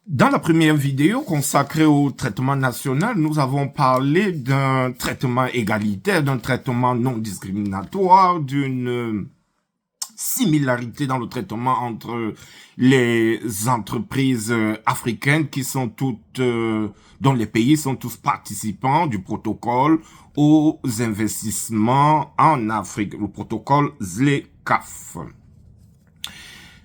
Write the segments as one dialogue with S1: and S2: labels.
S1: Dans la première vidéo consacrée au traitement national, nous avons parlé d'un traitement égalitaire, d'un traitement non discriminatoire, d'une similarité dans le traitement entre les entreprises africaines qui sont toutes, dont les pays sont tous participants du protocole aux investissements en Afrique, le protocole ZLECAf.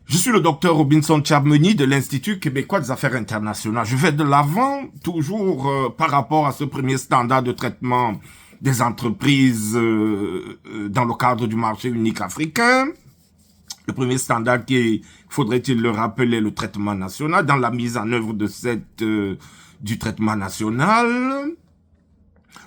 S1: Je suis le docteur Robinson Tchabmeni de l'Institut québécois des affaires internationales. Je vais de l'avant, toujours par rapport à ce premier standard de traitement des entreprises dans le cadre du marché unique africain. Le premier standard qui, faudrait-il le rappeler, le traitement national, dans la mise en œuvre de du traitement national.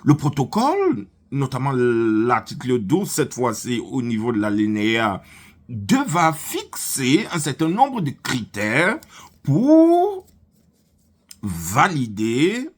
S1: Le protocole, notamment l'article 12, cette fois-ci au niveau de l'alinéa 2, va fixer un certain nombre de critères pour valider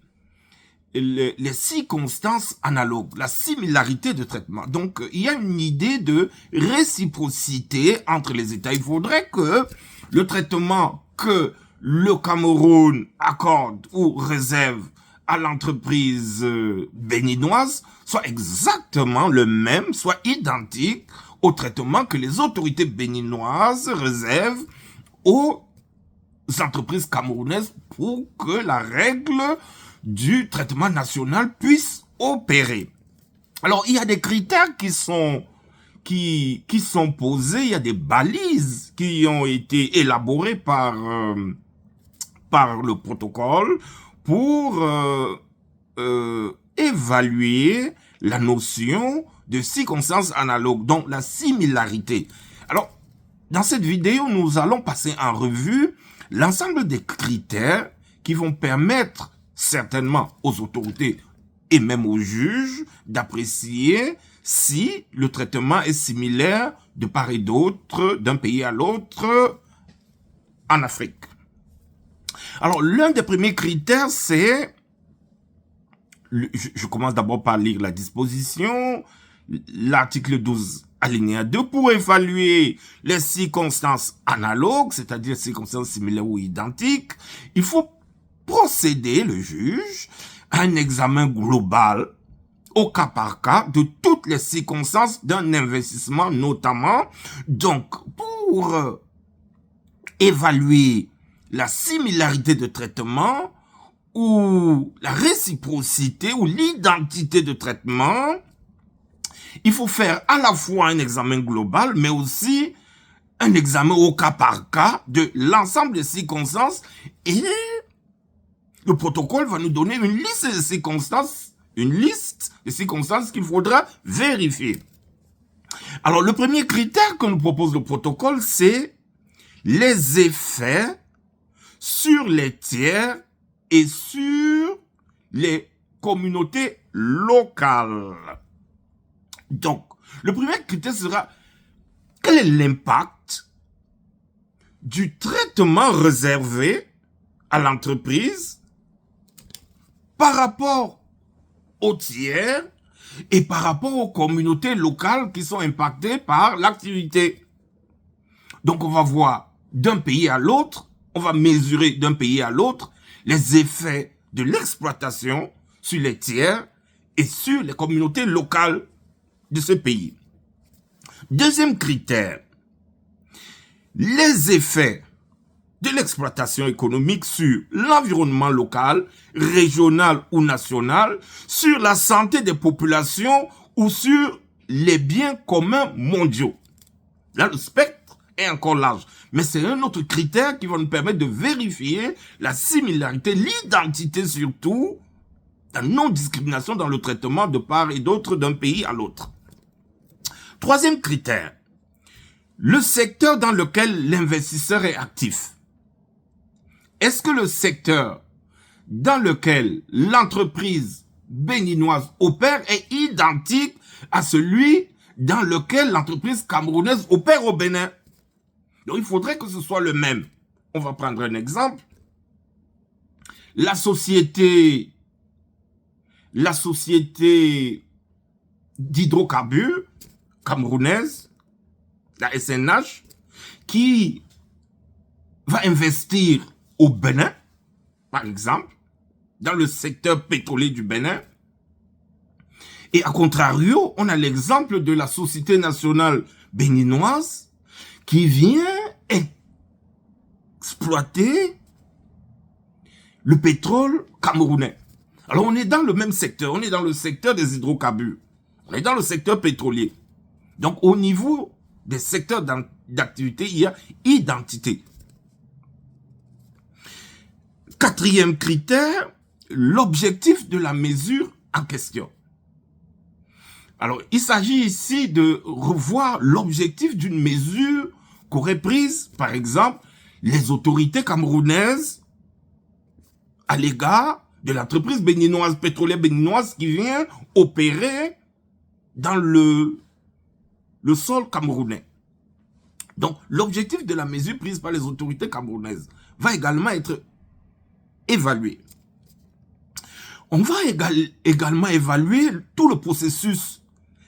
S1: les circonstances analogues, la similarité de traitement. Donc, il y a une idée de réciprocité entre les États. Il faudrait que le traitement que le Cameroun accorde ou réserve à l'entreprise béninoise soit exactement le même, soit identique au traitement que les autorités béninoises réservent aux entreprises camerounaises pour que la règle du traitement national puisse opérer. Alors, il y a des critères qui sont posés, il y a des balises qui ont été élaborées par le protocole pour évaluer la notion de circonstances analogues, donc la similarité. Alors, dans cette vidéo, nous allons passer en revue l'ensemble des critères qui vont permettre certainement aux autorités et même aux juges d'apprécier si le traitement est similaire de part et d'autre, d'un pays à l'autre en Afrique. Alors, l'un des premiers critères, c'est, je commence d'abord par lire la disposition, l'article 12, alinéa 2, pour évaluer les circonstances analogues, c'est-à-dire circonstances similaires ou identiques, il faut procéder, le juge, à un examen global, au cas par cas, de toutes les circonstances d'un investissement, notamment, donc, pour évaluer la similarité de traitement, ou la réciprocité, ou l'identité de traitement, il faut faire à la fois un examen global, mais aussi un examen au cas par cas de l'ensemble des circonstances, et le protocole va nous donner une liste de circonstances, qu'il faudra vérifier. Alors, le premier critère que nous propose le protocole, c'est les effets sur les tiers et sur les communautés locales. Donc, le premier critère sera quel est l'impact du traitement réservé à l'entreprise par rapport aux tiers et par rapport aux communautés locales qui sont impactées par l'activité. Donc, on va voir d'un pays à l'autre, on va mesurer d'un pays à l'autre les effets de l'exploitation sur les tiers et sur les communautés locales de ce pays. Deuxième critère, les effets de l'exploitation économique sur l'environnement local, régional ou national, sur la santé des populations ou sur les biens communs mondiaux. Là, le spectre est encore large. Mais c'est un autre critère qui va nous permettre de vérifier la similarité, l'identité surtout, la non-discrimination dans le traitement de part et d'autre d'un pays à l'autre. Troisième critère, le secteur dans lequel l'investisseur est actif. Est-ce que le secteur dans lequel l'entreprise béninoise opère est identique à celui dans lequel l'entreprise camerounaise opère au Bénin? Donc, il faudrait que ce soit le même. On va prendre un exemple. La société d'hydrocarbures camerounaise, la SNH, qui va investir au Bénin, par exemple, dans le secteur pétrolier du Bénin. Et à contrario, on a l'exemple de la Société nationale béninoise qui vient exploiter le pétrole camerounais. Alors on est dans le même secteur, on est dans le secteur des hydrocarbures, on est dans le secteur pétrolier. Donc au niveau des secteurs d'activité, il y a identité. Quatrième critère, l'objectif de la mesure en question. Alors, il s'agit ici de revoir l'objectif d'une mesure qu'auraient prise, par exemple, les autorités camerounaises à l'égard de l'entreprise béninoise, pétrolière béninoise qui vient opérer dans le sol camerounais. Donc, l'objectif de la mesure prise par les autorités camerounaises va également être évalué. On va également évaluer tout le processus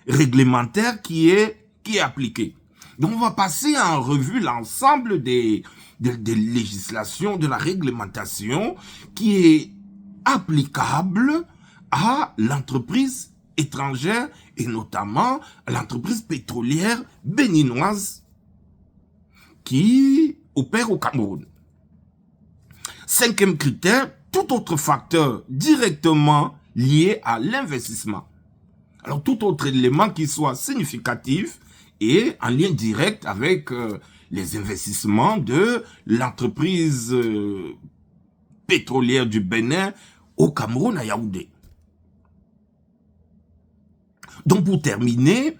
S1: réglementaire qui est appliqué. Donc, on va passer en revue l'ensemble des législations, de la réglementation qui est applicable à l'entreprise étrangère et notamment à l'entreprise pétrolière béninoise qui opère au Cameroun. Cinquième critère, tout autre facteur directement lié à l'investissement. Alors, tout autre élément qui soit significatif et en lien direct avec les investissements de l'entreprise pétrolière du Bénin au Cameroun, à Yaoundé. Donc, pour terminer,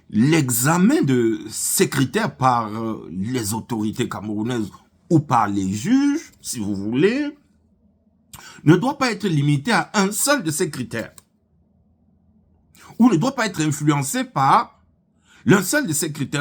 S1: l'examen de ces critères par les autorités camerounaises ou par les juges, si vous voulez, ne doit pas être limité à un seul de ces critères. Ou ne doit pas être influencé par l'un seul de ces critères.